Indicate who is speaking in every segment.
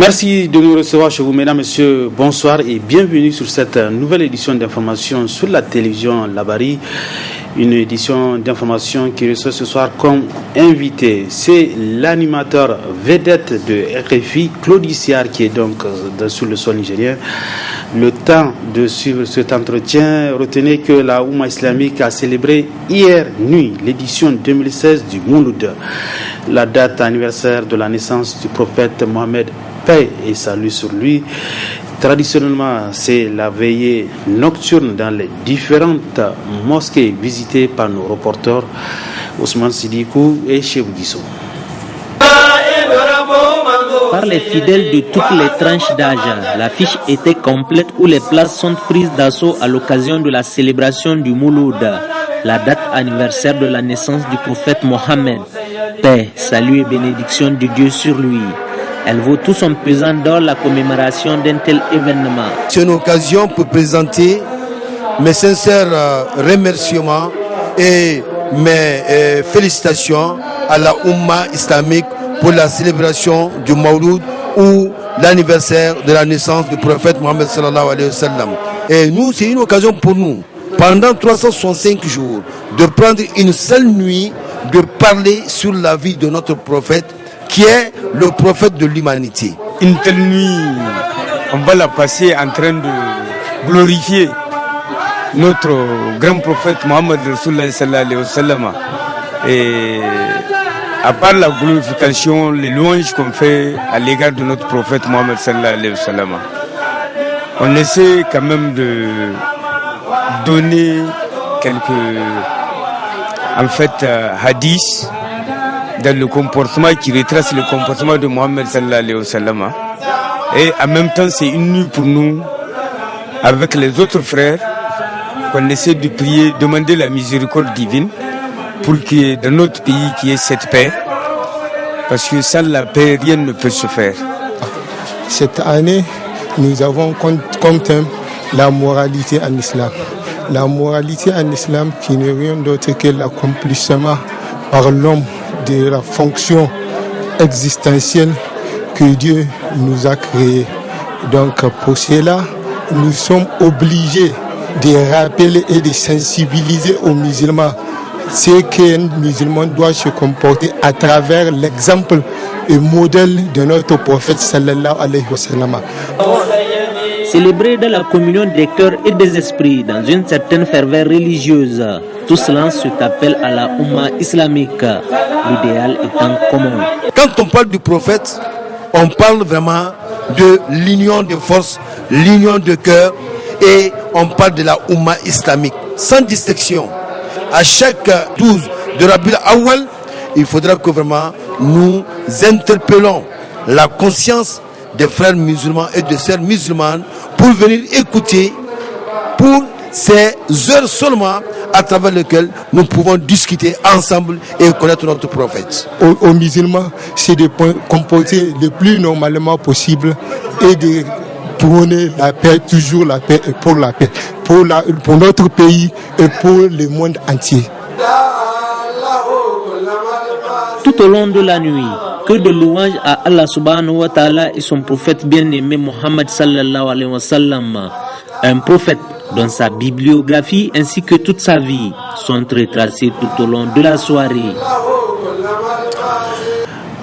Speaker 1: Merci de nous recevoir chez vous, mesdames, messieurs. Bonsoir et bienvenue sur cette nouvelle édition d'information sur la télévision Labari. Une édition d'information qui reçoit ce soir comme invité. C'est l'animateur vedette de RFI, Claude Issiar, qui est donc sur le sol nigérien. Le temps de suivre cet entretien, retenez que la Oumma islamique a célébré hier nuit l'édition 2016 du Mouloud, la date anniversaire de la naissance du prophète Mohammed, paix et salut sur lui. Traditionnellement, c'est la veillée nocturne dans les différentes mosquées visitées par nos reporters Ousmane Sidikou et Chebou Guissou.
Speaker 2: Par les fidèles de toutes les tranches d'âge, l'affiche était complète où les places sont prises d'assaut à l'occasion de la célébration du Mouloud, la date anniversaire de la naissance du prophète Mohammed. Paix, salut et bénédiction de Dieu sur lui. Elle vaut tout son pesant dans la commémoration d'un tel événement.
Speaker 3: C'est une occasion pour présenter mes sincères remerciements et mes félicitations à la Oumma islamique pour la célébration du Mawlud ou l'anniversaire de la naissance du prophète Mohammed sallallahu alayhi wa sallam. Et nous, c'est une occasion pour nous, pendant 365 jours, de prendre une seule nuit, de parler sur la vie de notre prophète, qui est le prophète de l'humanité.
Speaker 4: Une telle nuit, on va la passer en train de glorifier notre grand prophète Mohammed Rasulullah sallallahu alayhi wa sallam. Et à part la glorification, les louanges qu'on fait à l'égard de notre prophète Mohammed sallallahu alayhi wa sallam, on essaie quand même de donner quelques hadiths dans le comportement qui retrace le comportement de Mohammed sallallahu alayhi wa sallam. Et en même temps, c'est une nuit pour nous, avec les autres frères, qu'on essaie de prier, demander la miséricorde divine pour que dans notre pays, qu'il y ait cette paix. Parce que sans la paix, rien ne peut se faire.
Speaker 5: Cette année, nous avons comme thème la moralité en islam. La moralité en islam qui n'est rien d'autre que l'accomplissement par l'homme de la fonction existentielle que Dieu nous a créée. Donc pour cela, nous sommes obligés de rappeler et de sensibiliser aux musulmans ce qu'un musulman doit se comporter à travers l'exemple et modèle de notre prophète sallallahu alayhi wa sallam.
Speaker 2: Célébrer dans la communion des cœurs et des esprits dans une certaine ferveur religieuse. Tout cela se appelle à la Oumma islamique, l'idéal étant commun.
Speaker 3: Quand on parle du prophète, on parle vraiment de l'union de forces, l'union de cœur, et on parle de la Oumma islamique, sans distinction. À chaque 12 de Rabiul Awwal, il faudra que vraiment nous interpellons la conscience des frères musulmans et des sœurs musulmanes pour venir écouter pour ces heures seulement à travers lesquelles nous pouvons discuter ensemble et connaître notre prophète.
Speaker 5: Aux musulmans, c'est de comporter le plus normalement possible et de prôner la paix, toujours la paix et pour la paix, pour notre pays et pour le monde entier.
Speaker 2: Tout au long de la nuit, que de louanges à Allah subhanahu wa ta'ala et son prophète bien-aimé Mohammed sallallahu alayhi wa sallam. Un prophète dont sa bibliographie ainsi que toute sa vie sont retracés tout au long de la soirée.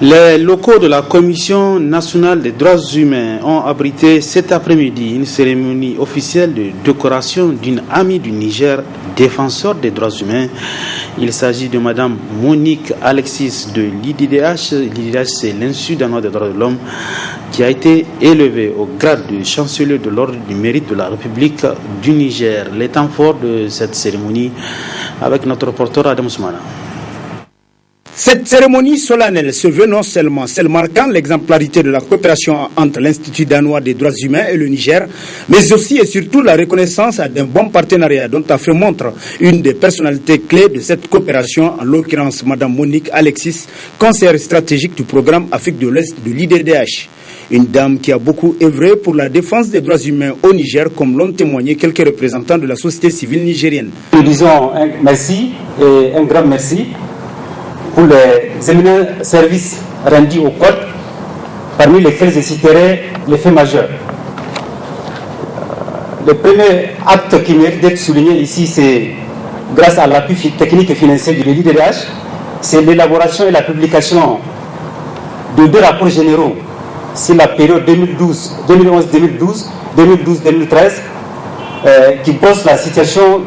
Speaker 1: Les locaux de la Commission nationale des droits humains ont abrité cet après-midi une cérémonie officielle de décoration d'une amie du Niger, défenseur des droits humains. Il s'agit de Madame Monique Alexis de l'IDDH. L'IDDH, c'est l'Institut danois des droits de l'homme, qui a été élevée au grade de chancelier de l'ordre du mérite de la République du Niger. Les temps forts de cette cérémonie avec notre reporter Adam Soumana.
Speaker 6: Cette cérémonie solennelle se veut non seulement celle marquant l'exemplarité de la coopération entre l'Institut danois des droits humains et le Niger, mais aussi et surtout la reconnaissance d'un bon partenariat dont a fait montre une des personnalités clés de cette coopération, en l'occurrence Madame Monique Alexis, conseillère stratégique du programme Afrique de l'Est de l'IDDH. Une dame qui a beaucoup œuvré pour la défense des droits humains au Niger, comme l'ont témoigné quelques représentants de la société civile nigérienne.
Speaker 7: Nous disons un merci et un grand merci pour les éminents services rendus au Code parmi lesquels je citerai les faits majeurs. Le premier acte qui mérite d'être souligné ici, c'est grâce à l'appui technique et financier du LIDDH, c'est l'élaboration et la publication de 2 rapports généraux sur la période 2011-2012, 2012-2013, qui posent la situation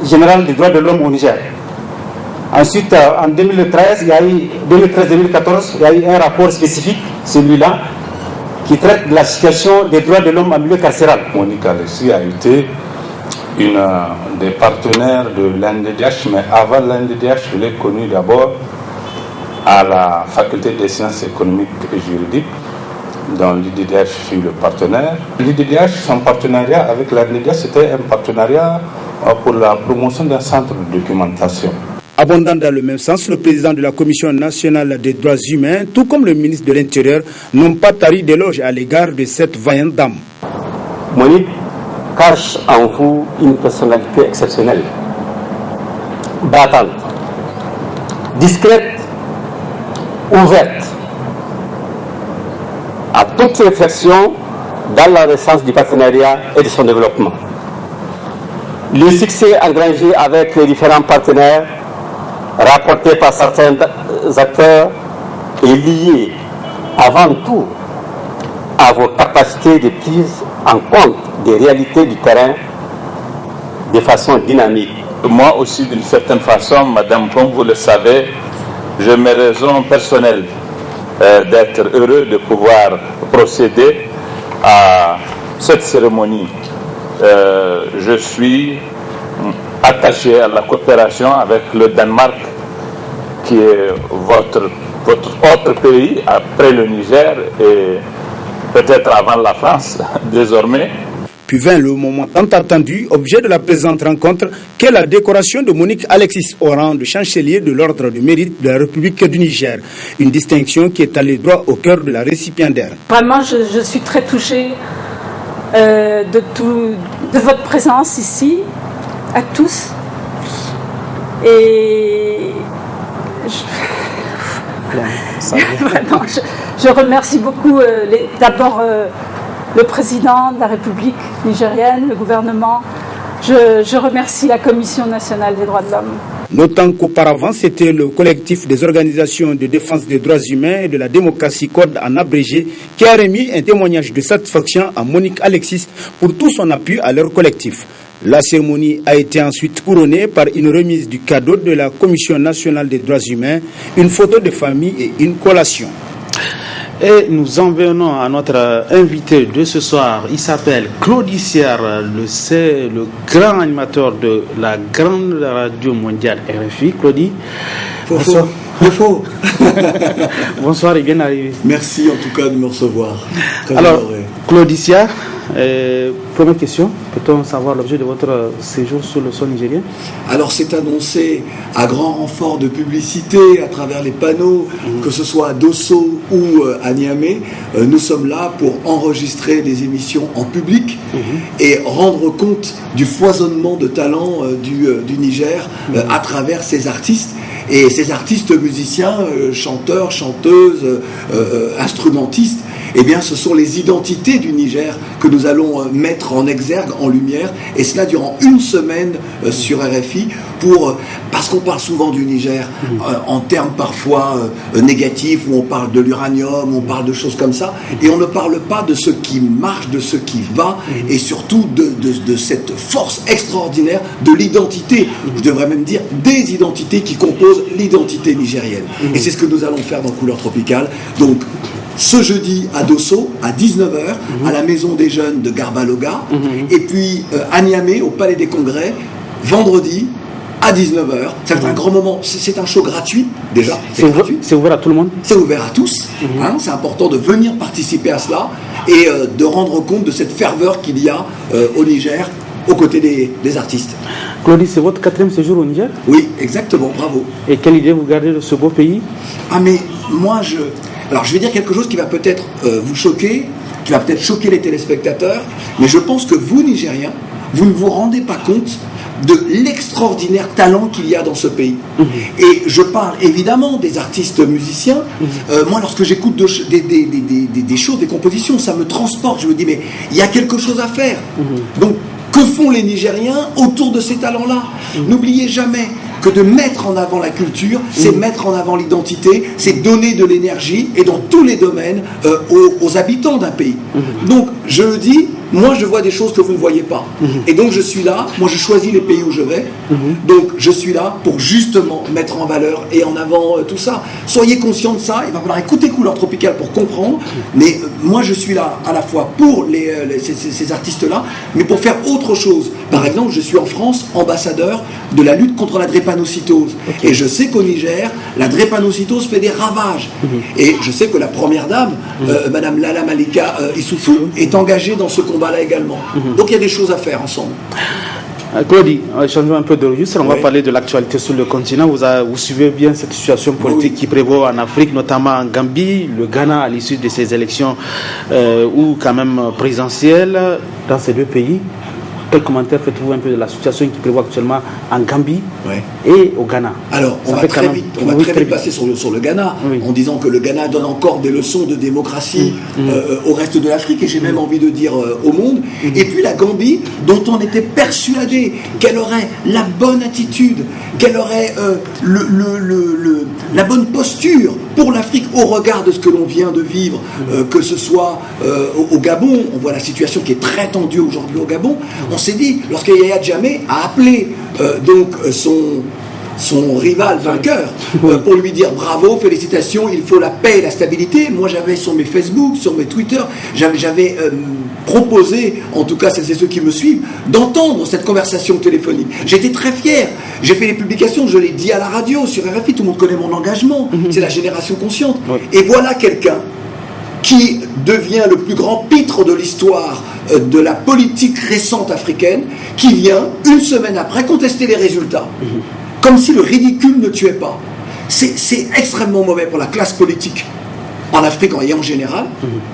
Speaker 7: générale des droits de l'homme au Niger. Ensuite, en 2013, 2013-2014, il y a eu un rapport spécifique, celui-là, qui traite de la situation des droits de l'homme en milieu carcéral.
Speaker 8: Monique Alexis a été une des partenaires de l'NDDH, mais avant l'NDDH, je l'ai connue d'abord à la faculté des sciences économiques et juridiques, dont l'IDDH fut le partenaire. L'IDDH, son partenariat avec l'NDDH, c'était un partenariat pour la promotion d'un centre de documentation.
Speaker 6: Abondant dans le même sens, le président de la Commission nationale des droits humains, tout comme le ministre de l'Intérieur, n'ont pas tari d'éloge à l'égard de cette vaillante dame.
Speaker 7: Monique cache en vous une personnalité exceptionnelle, battante, discrète, ouverte à toute réflexion dans la recherche du partenariat et de son développement. Le succès engrangé avec les différents partenaires rapporté par certains acteurs est lié avant tout à vos capacités de prise en compte des réalités du terrain de façon dynamique.
Speaker 8: Moi aussi, d'une certaine façon, madame, comme vous le savez, j'ai mes raisons personnelles d'être heureux de pouvoir procéder à cette cérémonie. Je suis attaché à la coopération avec le Danemark, qui est votre autre pays après le Niger et peut-être avant la France désormais.
Speaker 6: Puis vint le moment tant attendu, objet de la présente rencontre, qu'est la décoration de Monique Alexis au rang de chancelier de l'ordre de mérite de la République du Niger. Une distinction qui est allée droit au cœur de la récipiendaire.
Speaker 9: Vraiment, je suis très touchée de votre présence ici, à tous. Et vraiment, je remercie beaucoup d'abord le président de la République nigérienne, le gouvernement. Je remercie la Commission nationale des droits de l'homme.
Speaker 6: Notant qu'auparavant, c'était le collectif des organisations de défense des droits humains et de la démocratie CODE en abrégé qui a remis un témoignage de satisfaction à Monique Alexis pour tout son appui à leur collectif. La cérémonie a été ensuite couronnée par une remise du cadeau de la Commission nationale des droits humains, une photo de famille et une collation.
Speaker 1: Et nous en venons à notre invité de ce soir. Il s'appelle Claudie Siard, le grand animateur de la grande radio mondiale RFI. Claudie, bonsoir. Bonsoir et bien arrivé.
Speaker 10: Merci en tout cas de me recevoir. Très
Speaker 1: Alors,
Speaker 10: honoré.
Speaker 1: Claudie Siard, première question, peut-on savoir l'objet de votre séjour sur le sol nigérien?
Speaker 10: Alors c'est annoncé à grand renfort de publicité à travers les panneaux, que ce soit à Dosso ou à Niamey. Nous sommes là pour enregistrer des émissions en public et rendre compte du foisonnement de talents du Niger à travers ces artistes. Et ces artistes musiciens, chanteurs, chanteuses, instrumentistes, eh bien, ce sont les identités du Niger que nous allons mettre en exergue, en lumière, et cela durant une semaine sur RFI, parce qu'on parle souvent du Niger en termes parfois négatifs, où on parle de l'uranium, on parle de choses comme ça, et on ne parle pas de ce qui marche, de ce qui va, et surtout de cette force extraordinaire de l'identité, je devrais même dire des identités qui composent l'identité nigérienne. Et c'est ce que nous allons faire dans Couleur Tropicale. Donc, ce jeudi à Dosso, à 19h, à la Maison des Jeunes de Garbaloga, et puis à Niamey, au Palais des Congrès, vendredi à 19h. C'est un grand moment, c'est un show gratuit, déjà.
Speaker 1: C'est ouvert à tout le monde?
Speaker 10: C'est ouvert à tous. C'est important de venir participer à cela et de rendre compte de cette ferveur qu'il y a au Niger, aux côtés des artistes.
Speaker 1: Claudie, c'est votre 4e séjour au Niger?
Speaker 10: Oui, exactement, bravo.
Speaker 1: Et quelle idée vous gardez de ce beau pays?
Speaker 10: Ah mais moi Alors je vais dire quelque chose qui va peut-être vous choquer, qui va peut-être choquer les téléspectateurs, mais je pense que vous, Nigériens, vous ne vous rendez pas compte de l'extraordinaire talent qu'il y a dans ce pays. Et je parle évidemment des artistes musiciens. Moi, lorsque j'écoute des choses, des compositions, ça me transporte. Je me dis, mais il y a quelque chose à faire. Donc, que font les Nigériens autour de ces talents-là? N'oubliez jamais que de mettre en avant la culture, c'est mettre en avant l'identité, c'est donner de l'énergie, et dans tous les domaines, aux habitants d'un pays. Donc, je le dis, moi je vois des choses que vous ne voyez pas. Et donc je suis là, moi je choisis les pays où je vais, donc je suis là pour justement mettre en valeur et en avant tout ça. Soyez conscients de ça, il va falloir écouter Couleur Tropicale pour comprendre, mais moi je suis là à la fois pour ces artistes-là, mais pour faire autre chose. Par exemple, je suis en France ambassadeur de la lutte contre la drépanocytose. Et je sais qu'au Niger, la drépanocytose fait des ravages. Et je sais que la première dame, Madame Lala Malika Issoufou, est engagée dans ce combat-là également. Donc il y a des choses à faire ensemble.
Speaker 1: Claudie, changeons un peu de registre, on va parler de l'actualité sur le continent. Vous suivez bien cette situation politique qui prévaut en Afrique, notamment en Gambie, le Ghana à l'issue de ces élections ou quand même présidentielles dans ces deux pays. Quel commentaire faites-vous un peu de la situation qui prévoit actuellement en Gambie et au Ghana?
Speaker 10: Alors, on va très vite passer sur le Ghana, en disant que le Ghana donne encore des leçons de démocratie au reste de l'Afrique, et j'ai même envie de dire au monde. Et puis la Gambie, dont on était persuadé qu'elle aurait la bonne attitude, qu'elle aurait la bonne posture pour l'Afrique au regard de ce que l'on vient de vivre, que ce soit au Gabon. On voit la situation qui est très tendue aujourd'hui au Gabon. On s'est dit, lorsque Yahya Jammeh a appelé son rival vainqueur pour lui dire bravo, félicitations, il faut la paix et la stabilité. Moi j'avais sur mes Facebook, sur mes Twitter, j'avais proposé, en tout cas c'est ceux qui me suivent, d'entendre cette conversation téléphonique. J'étais très fier, j'ai fait les publications, je l'ai dit à la radio, sur RFI, tout le monde connaît mon engagement, c'est la génération consciente. Et voilà quelqu'un qui devient le plus grand pitre de l'histoire de la politique récente africaine, qui vient, une semaine après, contester les résultats. Comme si le ridicule ne tuait pas. C'est extrêmement mauvais pour la classe politique en Afrique et en général,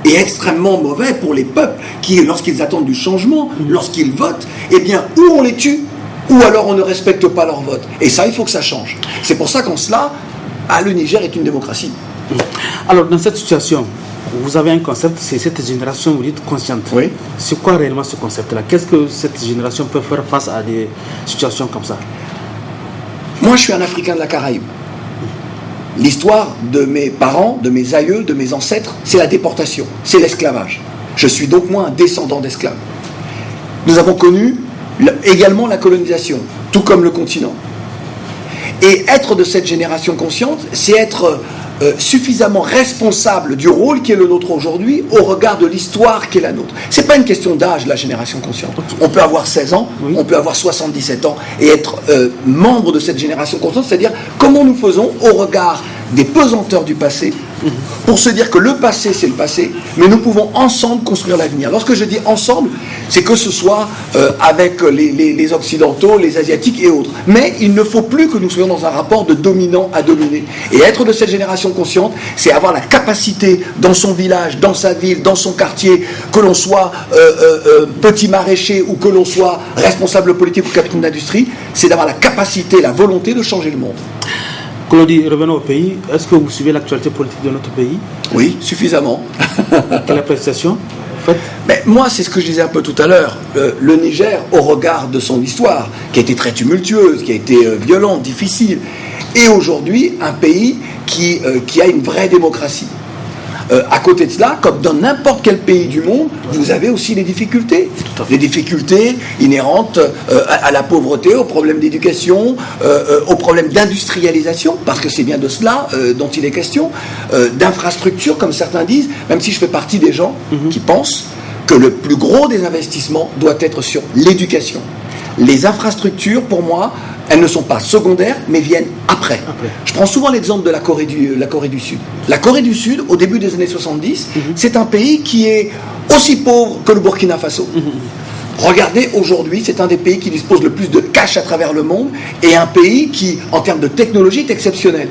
Speaker 10: et extrêmement mauvais pour les peuples qui, lorsqu'ils attendent du changement, lorsqu'ils votent, eh bien, ou on les tue, ou alors on ne respecte pas leur vote. Et ça, il faut que ça change. C'est pour ça qu'en cela, le Niger est une démocratie.
Speaker 1: Alors, dans cette situation, vous avez un concept, c'est cette génération, vous dites, consciente.
Speaker 10: Oui.
Speaker 1: C'est quoi réellement ce concept-là? Qu'est-ce que cette génération peut faire face à des situations comme ça?
Speaker 10: Moi, je suis un Africain de la Caraïbe. L'histoire de mes parents, de mes aïeux, de mes ancêtres, c'est la déportation, c'est l'esclavage. Je suis donc moi un descendant d'esclaves. Nous avons connu également la colonisation, tout comme le continent. Et être de cette génération consciente, c'est être suffisamment responsable du rôle qui est le nôtre aujourd'hui au regard de l'histoire qui est la nôtre. C'est pas une question d'âge, la génération consciente. On peut avoir 16 ans, on peut avoir 77 ans et être membre de cette génération consciente, c'est-à-dire comment nous faisons au regard des pesanteurs du passé pour se dire que le passé c'est le passé, mais nous pouvons ensemble construire l'avenir. Lorsque je dis ensemble, c'est que ce soit avec les Occidentaux, les Asiatiques et autres. Mais il ne faut plus que nous soyons dans un rapport de dominant à dominé. Et être de cette génération consciente, c'est avoir la capacité dans son village, dans sa ville, dans son quartier, que l'on soit petit maraîcher ou que l'on soit responsable politique ou capitaine d'industrie, c'est d'avoir la capacité, la volonté de changer le monde.
Speaker 1: Claudie, revenons au pays. Est-ce que vous suivez l'actualité politique de notre pays?
Speaker 10: Oui, suffisamment.
Speaker 1: Quelle appréciation faites?
Speaker 10: Mais moi, c'est ce que je disais un peu tout à l'heure. Le Niger, au regard de son histoire, qui a été très tumultueuse, qui a été violente, difficile, est aujourd'hui un pays qui a une vraie démocratie. À côté de cela, comme dans n'importe quel pays du monde, vous avez aussi les difficultés. Les difficultés inhérentes à la pauvreté, aux problèmes d'éducation, aux problèmes d'industrialisation, parce que c'est bien de cela dont il est question, d'infrastructures, comme certains disent, même si je fais partie des gens qui pensent que le plus gros des investissements doit être sur l'éducation. Les infrastructures, pour moi, elles ne sont pas secondaires, mais viennent après. Je prends souvent l'exemple de la Corée du Sud. La Corée du Sud, au début des années 70, c'est un pays qui est aussi pauvre que le Burkina Faso. Regardez, aujourd'hui, c'est un des pays qui dispose le plus de cash à travers le monde et un pays qui, en termes de technologie, est exceptionnel.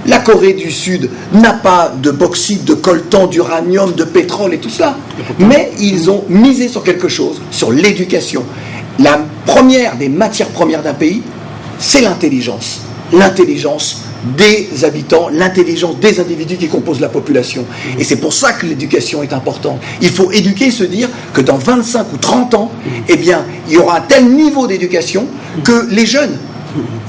Speaker 10: La Corée du Sud n'a pas de bauxite, de coltan, d'uranium, de pétrole et tout cela. Mais ils ont misé sur quelque chose, sur l'éducation. la première des matières premières d'un pays, c'est l'intelligence. L'intelligence des habitants, l'intelligence des individus qui composent la population. Et c'est pour ça que l'éducation est importante. Il faut éduquer et se dire que dans 25 ou 30 ans, eh bien, il y aura un tel niveau d'éducation que les jeunes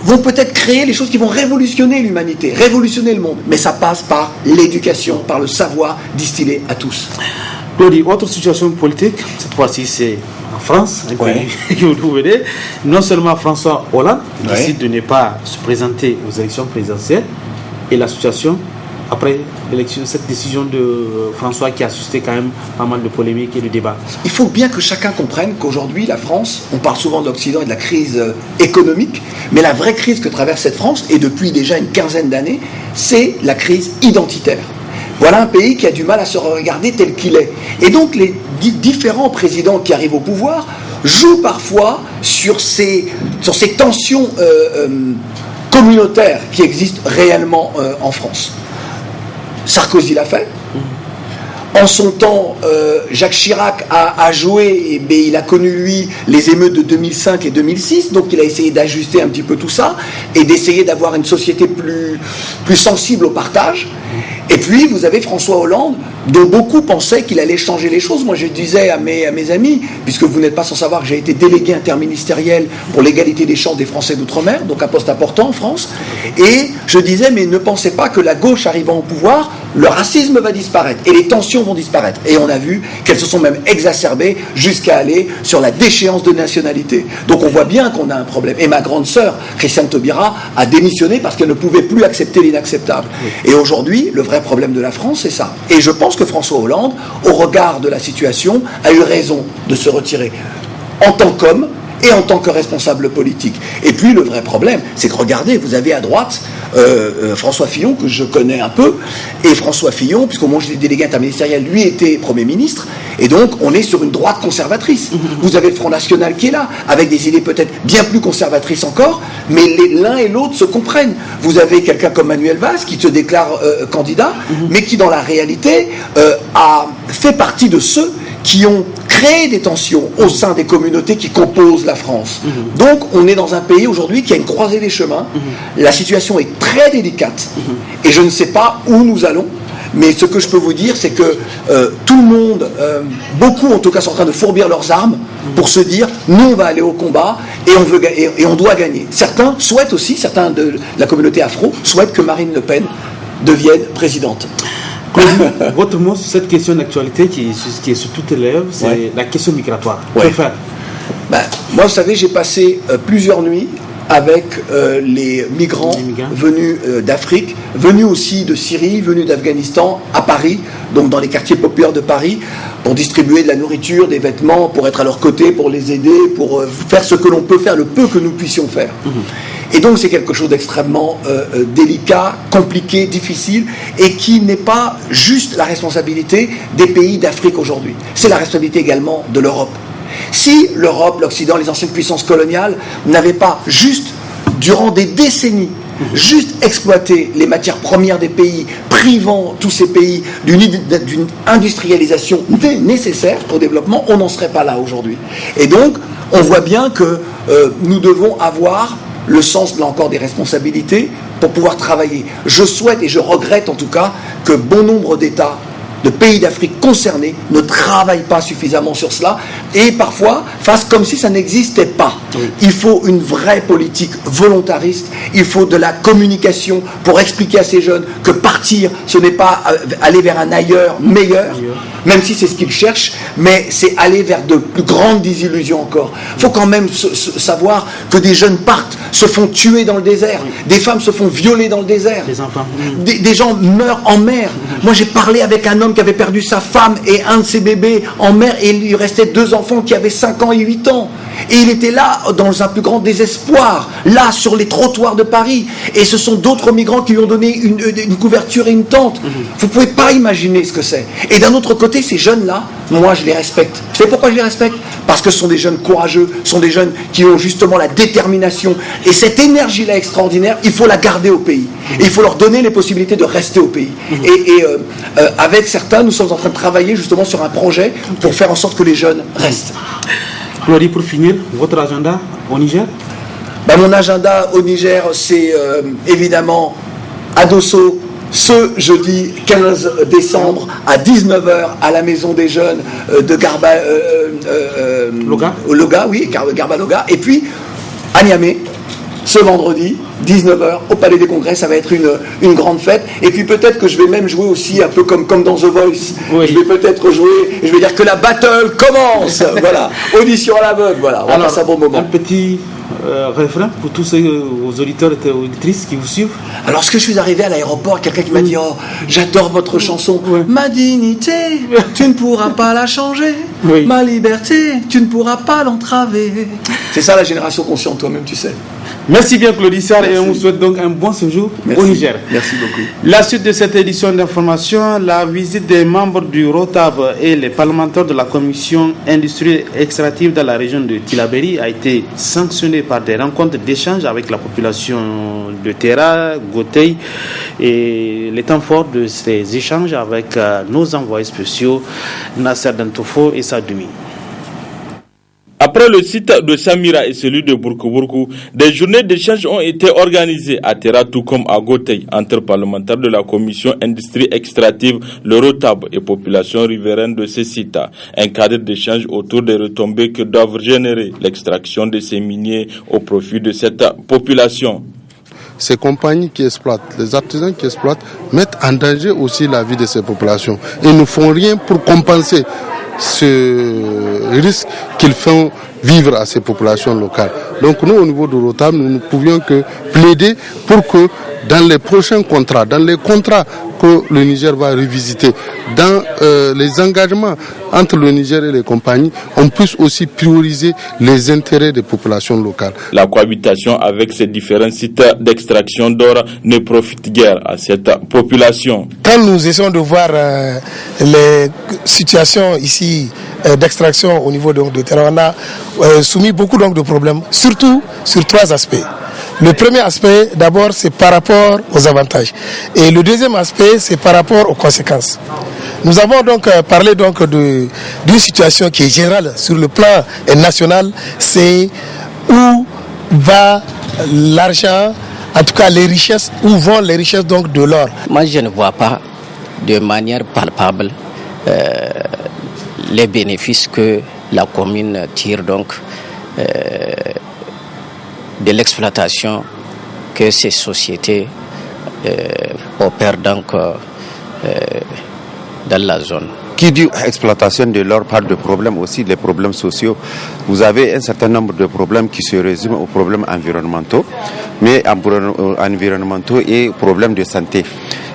Speaker 10: vont peut-être créer les choses qui vont révolutionner l'humanité, révolutionner le monde. Mais ça passe par l'éducation, par le savoir distillé à tous.
Speaker 1: Claudie, autre situation politique, cette fois-ci c'est en France, un pays que vous venez. Non seulement François Hollande décide de ne pas se présenter aux élections présidentielles, et la situation après l'élection, cette décision de François qui a suscité quand même pas mal de polémiques et de débats.
Speaker 10: Il faut bien que chacun comprenne qu'aujourd'hui, la France, on parle souvent de l'Occident et de la crise économique, mais la vraie crise que traverse cette France, et depuis déjà une quinzaine d'années, c'est la crise identitaire. Voilà un pays qui a du mal à se regarder tel qu'il est. Et donc les différents présidents qui arrivent au pouvoir jouent parfois sur ces tensions communautaires qui existent réellement en France. Sarkozy l'a fait. En son temps, Jacques Chirac a joué, et il a connu, lui, les émeutes de 2005 et 2006, donc il a essayé d'ajuster un petit peu tout ça, et d'essayer d'avoir une société plus sensible au partage. Et puis, vous avez François Hollande, dont beaucoup pensaient qu'il allait changer les choses. Moi, je disais à mes amis, puisque vous n'êtes pas sans savoir que j'ai été délégué interministériel pour l'égalité des chances des Français d'outre-mer, donc un poste important en France, et je disais, mais ne pensez pas que la gauche arrivant au pouvoir, le racisme va disparaître, et les tensions vont disparaître. Et on a vu qu'elles se sont même exacerbées jusqu'à aller sur la déchéance de nationalité. Donc on voit bien qu'on a un problème. Et ma grande sœur, Christiane Taubira, a démissionné parce qu'elle ne pouvait plus accepter l'inacceptable. Et aujourd'hui, le vrai problème de la France, c'est ça. Et je pense que François Hollande, au regard de la situation, a eu raison de se retirer en tant qu'homme et en tant que responsable politique. Et puis le vrai problème, c'est que regardez, vous avez à droite François Fillon, que je connais un peu, et François Fillon, puisqu'au moment où j'étais délégué interministériel, lui était Premier ministre, et donc on est sur une droite conservatrice. Vous avez le Front National qui est là, avec des idées peut-être bien plus conservatrices encore, mais l'un et l'autre se comprennent. Vous avez quelqu'un comme Manuel Valls qui se déclare candidat, mais qui dans la réalité a fait partie de ceux qui ont créé des tensions au sein des communautés qui composent la France. Donc on est dans un pays aujourd'hui qui a une croisée des chemins. La situation est très délicate et je ne sais pas où nous allons, mais ce que je peux vous dire, c'est que tout le monde, beaucoup en tout cas sont en train de fourbir leurs armes pour se dire nous on va aller au combat et on doit gagner. Certains souhaitent aussi, certains de la communauté afro souhaitent que Marine Le Pen devienne présidente.
Speaker 1: Votre mot sur cette question d'actualité qui est sur toutes les lèvres, c'est la question migratoire. Que faire?
Speaker 10: Moi, vous savez, j'ai passé plusieurs nuits avec les migrants venus d'Afrique, venus aussi de Syrie, venus d'Afghanistan, à Paris, donc dans les quartiers populaires de Paris, pour distribuer de la nourriture, des vêtements, pour être à leur côté, pour les aider, pour faire ce que l'on peut faire, le peu que nous puissions faire. Et donc c'est quelque chose d'extrêmement délicat, compliqué, difficile, et qui n'est pas juste la responsabilité des pays d'Afrique aujourd'hui. C'est la responsabilité également de l'Europe. Si l'Europe, l'Occident, les anciennes puissances coloniales n'avaient pas juste, durant des décennies, juste exploité les matières premières des pays, privant tous ces pays d'une industrialisation nécessaire au développement, on n'en serait pas là aujourd'hui. Et donc, on voit bien que nous devons avoir le sens, là encore, des responsabilités pour pouvoir travailler. Je souhaite et je regrette en tout cas que bon nombre d'États, de pays d'Afrique concernés ne travaillent pas suffisamment sur cela et parfois fassent comme si ça n'existait pas. Il faut une vraie politique volontariste, il faut de la communication pour expliquer à ces jeunes que partir, ce n'est pas aller vers un ailleurs meilleur, même si c'est ce qu'ils cherchent, mais c'est aller vers de plus grandes désillusions encore. Il faut quand même savoir que des jeunes partent, se font tuer dans le désert, des femmes se font violer dans le désert,
Speaker 1: des enfants.
Speaker 10: Des gens meurent en mer. Moi j'ai parlé avec un homme qui avait perdu sa femme et un de ses bébés en mer et il lui restait 2 enfants qui avaient 5 ans et 8 ans. Et il était là dans un plus grand désespoir, là sur les trottoirs de Paris. Et ce sont d'autres migrants qui lui ont donné une couverture et une tente. Vous ne pouvez pas imaginer ce que c'est. Et d'un autre côté, ces jeunes-là, moi je les respecte. Vous savez pourquoi je les respecte? Parce que ce sont des jeunes courageux, ce sont des jeunes qui ont justement la détermination. Et cette énergie-là extraordinaire, il faut la garder au pays. Et il faut leur donner les possibilités de rester au pays. Et avec certains, nous sommes en train de travailler justement sur un projet pour faire en sorte que les jeunes restent.
Speaker 1: Claudie, pour finir, votre agenda au Niger?
Speaker 10: Mon agenda au Niger, c'est évidemment à Dosso, ce jeudi 15 décembre à 19h à la Maison des Jeunes de Garba-Loga, et puis à Niamey, ce vendredi, 19h, au Palais des Congrès. Ça va être une grande fête. Et puis peut-être que je vais même jouer aussi un peu comme dans The Voice. Oui. Je vais peut-être jouer, et je vais dire que la battle commence. Voilà, audition à l'aveugle. Voilà, on va passer un bon moment.
Speaker 1: Un petit refrain pour tous vos auditeurs et auditrices qui vous suivent.
Speaker 10: Alors, lorsque je suis arrivé à l'aéroport, quelqu'un qui m'a dit: oh, j'adore votre chanson. Oui. Ma dignité, tu ne pourras pas la changer. Oui. Ma liberté, tu ne pourras pas l'entraver. C'est ça la génération consciente, toi-même, tu sais.
Speaker 1: Merci bien Claudie Sarr, et on vous souhaite donc un bon séjour au Niger.
Speaker 10: Merci beaucoup.
Speaker 1: La suite de cette édition d'information, la visite des membres du ROTAB et les parlementaires de la commission industrie extractive dans la région de Tillabéri a été sanctionnée par des rencontres d'échange avec la population de Terra, Gotei, et les temps forts de ces échanges avec nos envoyés spéciaux Nasser Dantofo et Sadoumi.
Speaker 11: Après le site de Samira et celui de Bourkou, des journées d'échange ont été organisées à Terra tout comme à Gotei entre parlementaires de la commission industrie extractive, le ROTAB et population riveraine de ces sites. Un cadre d'échange autour des retombées que doivent générer l'extraction de ces miniers au profit de cette population.
Speaker 5: Ces compagnies qui exploitent, les artisans qui exploitent, mettent en danger aussi la vie de ces populations. Ils ne font rien pour compenser ce risque qu'ils font vivre à ces populations locales. Donc nous, au niveau de ROTAB, nous ne pouvions que plaider pour que dans les prochains contrats, dans les contrats que le Niger va revisiter, dans les engagements entre le Niger et les compagnies, on puisse aussi prioriser les intérêts des populations locales.
Speaker 11: La cohabitation avec ces différents sites d'extraction d'or ne profite guère à cette population.
Speaker 12: Quand nous essayons de voir les situations ici d'extraction au niveau de terrain, on a soumis beaucoup donc de problèmes, surtout sur 3 aspects. Le premier aspect, d'abord, c'est par rapport aux avantages. Et le deuxième aspect, c'est par rapport aux conséquences. Nous avons donc parlé donc d'une situation qui est générale sur le plan national, c'est où va l'argent, en tout cas les richesses, où vont les richesses donc de l'or.
Speaker 13: Moi, je ne vois pas de manière palpable les bénéfices que la commune tire donc de l'exploitation que ces sociétés opèrent donc dans la zone.
Speaker 14: Qui dit exploitation de l'or parle de problèmes aussi, les problèmes sociaux. Vous avez un certain nombre de problèmes qui se résument aux problèmes environnementaux, mais environnementaux et problèmes de santé.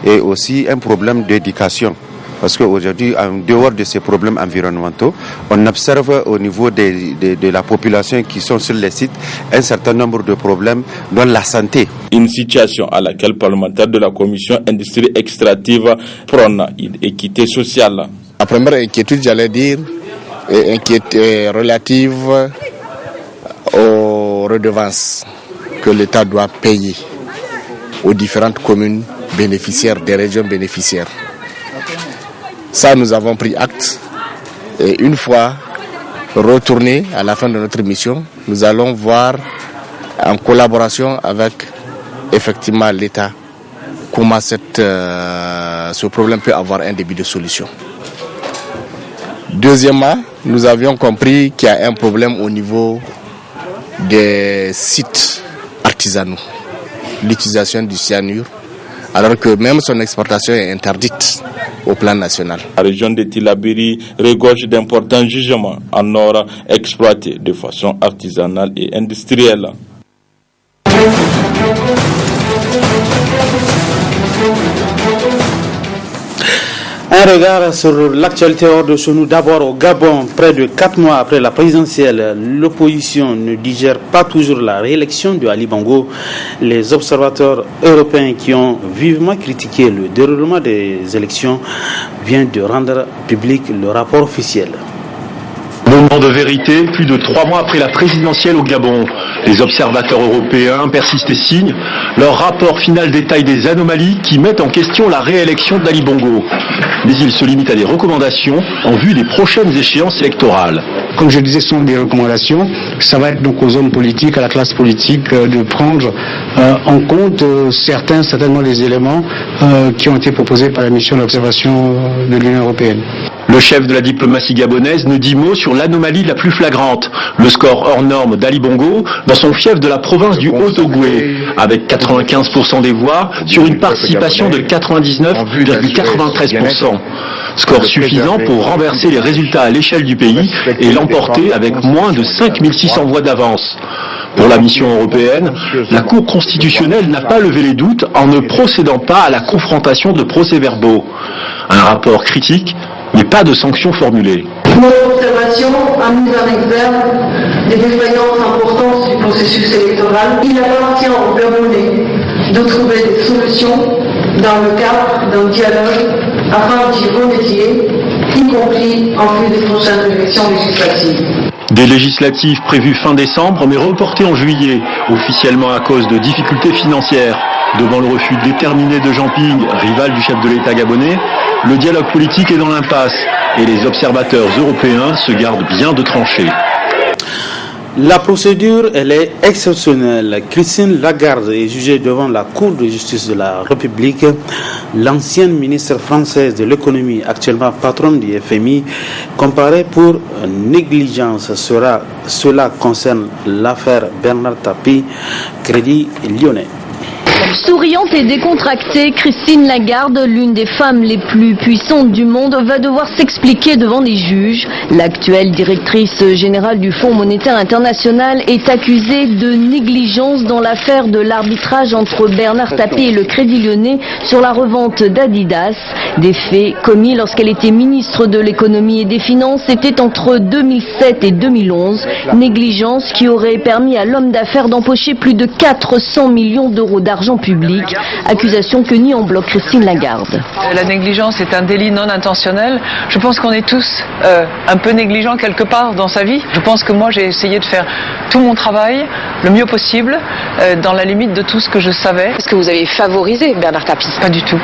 Speaker 14: Et aussi un problème d'éducation. Parce qu'aujourd'hui, en dehors de ces problèmes environnementaux, on observe au niveau de la population qui sont sur les sites un certain nombre de problèmes dans la santé.
Speaker 11: Une situation à laquelle le parlementaire de la commission industrie extractive prône une équité sociale.
Speaker 15: La première inquiétude, j'allais dire, est relative aux redevances que l'État doit payer aux différentes communes bénéficiaires, des régions bénéficiaires. Ça, nous avons pris acte. Et une fois retournés à la fin de notre mission, nous allons voir en collaboration avec effectivement l'État comment ce problème peut avoir un début de solution. Deuxièmement, nous avions compris qu'il y a un problème au niveau des sites artisanaux, l'utilisation du cyanure, alors que même son exportation est interdite au plan national.
Speaker 11: La région de Tillabéri regorge d'importants gisements en or exploités de façon artisanale et industrielle.
Speaker 1: Un regard sur l'actualité hors de chez nous. D'abord au Gabon, près de 4 mois après la présidentielle, l'opposition ne digère pas toujours la réélection de Ali Bongo. Les observateurs européens qui ont vivement critiqué le déroulement des élections viennent de rendre public le rapport officiel.
Speaker 16: Moment de vérité, plus de 3 mois après la présidentielle au Gabon. Les observateurs européens persistent et signent. Leur rapport final détaille des anomalies qui mettent en question la réélection d'Ali Bongo. Mais il se limite à des recommandations en vue des prochaines échéances électorales.
Speaker 17: comme je disais, sont des recommandations. Ça va être donc aux hommes politiques, à la classe politique de prendre en compte certainement des éléments qui ont été proposés par la mission d'observation de l'Union européenne.
Speaker 16: Le chef de la diplomatie gabonaise ne dit mot sur l'anomalie la plus flagrante, le score hors norme d'Ali Bongo dans son fief de la province du Haut-Ogooué, avec 95% des voix sur une participation de 99,93%. Score suffisant pour renverser les résultats à l'échelle du pays et l'emporter avec moins de 5600 voix d'avance. Pour la mission européenne, la Cour constitutionnelle n'a pas levé les doutes en ne procédant pas à la confrontation de procès-verbaux. Un rapport critique, mais pas de sanctions formulées.
Speaker 18: Notre observation a mis en exergue des défaillances importantes du processus électoral. Il appartient aux Gabonais de trouver des solutions dans le cadre d'un dialogue afin d'y remédier, y compris en vue des prochaines élections législatives.
Speaker 16: Des législatives prévues fin décembre, mais reportées en juillet, officiellement à cause de difficultés financières. Devant le refus déterminé de Jean Ping, rival du chef de l'État gabonais, le dialogue politique est dans l'impasse et les observateurs européens se gardent bien de trancher.
Speaker 1: La procédure, elle est exceptionnelle. Christine Lagarde est jugée devant la Cour de justice de la République. L'ancienne ministre française de l'économie, actuellement patronne du FMI, comparée pour négligence. Cela concerne l'affaire Bernard Tapie, Crédit Lyonnais.
Speaker 19: Souriante et décontractée, Christine Lagarde, l'une des femmes les plus puissantes du monde, va devoir s'expliquer devant les juges. L'actuelle directrice générale du Fonds monétaire international est accusée de négligence dans l'affaire de l'arbitrage entre Bernard Tapie et le Crédit Lyonnais sur la revente d'Adidas. Des faits commis lorsqu'elle était ministre de l'économie et des finances, c'était entre 2007 et 2011. Négligence qui aurait permis à l'homme d'affaires d'empocher plus de 400 millions d'euros d'argent public, accusation que nie en bloc Christine Lagarde.
Speaker 20: La négligence est un délit non intentionnel. Je pense qu'on est tous un peu négligents quelque part dans sa vie. Je pense que moi j'ai essayé de faire tout mon travail le mieux possible dans la limite de tout ce que je savais.
Speaker 19: Est-ce que vous avez favorisé Bernard Tapie?
Speaker 20: Pas du tout.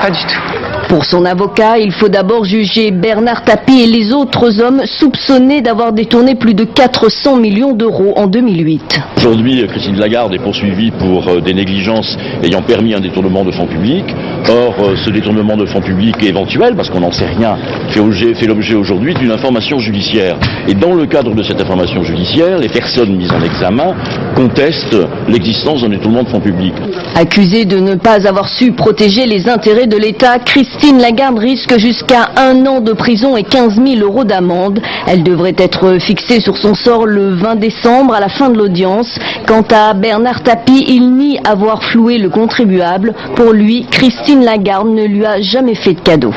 Speaker 20: Pas du tout.
Speaker 19: Pour son avocat, il faut d'abord juger Bernard Tapie et les autres hommes soupçonnés d'avoir détourné plus de 400 millions d'euros en 2008.
Speaker 21: Aujourd'hui, Christine Lagarde est poursuivie pour des négligences ayant permis un détournement de fonds publics. Or, ce détournement de fonds publics est éventuel, parce qu'on n'en sait rien, fait l'objet aujourd'hui d'une information judiciaire. Et dans le cadre de cette information judiciaire, les personnes mises en examen contestent l'existence d'un détournement de fonds publics.
Speaker 19: Accusée de ne pas avoir su protéger les intérêts de l'État, Christine Lagarde risque jusqu'à 1 an de prison et 15 000 euros d'amende. Elle devrait être fixée sur son sort le 20 décembre à la fin de l'audience. Quant à Bernard Tapie, il nie avoir floué le contribuable. Pour lui, Christine Lagarde ne lui a jamais fait de cadeau.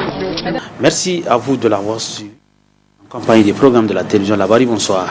Speaker 1: Merci à vous de l'avoir su. En compagnie des programmes de la télévision Labari, bonsoir.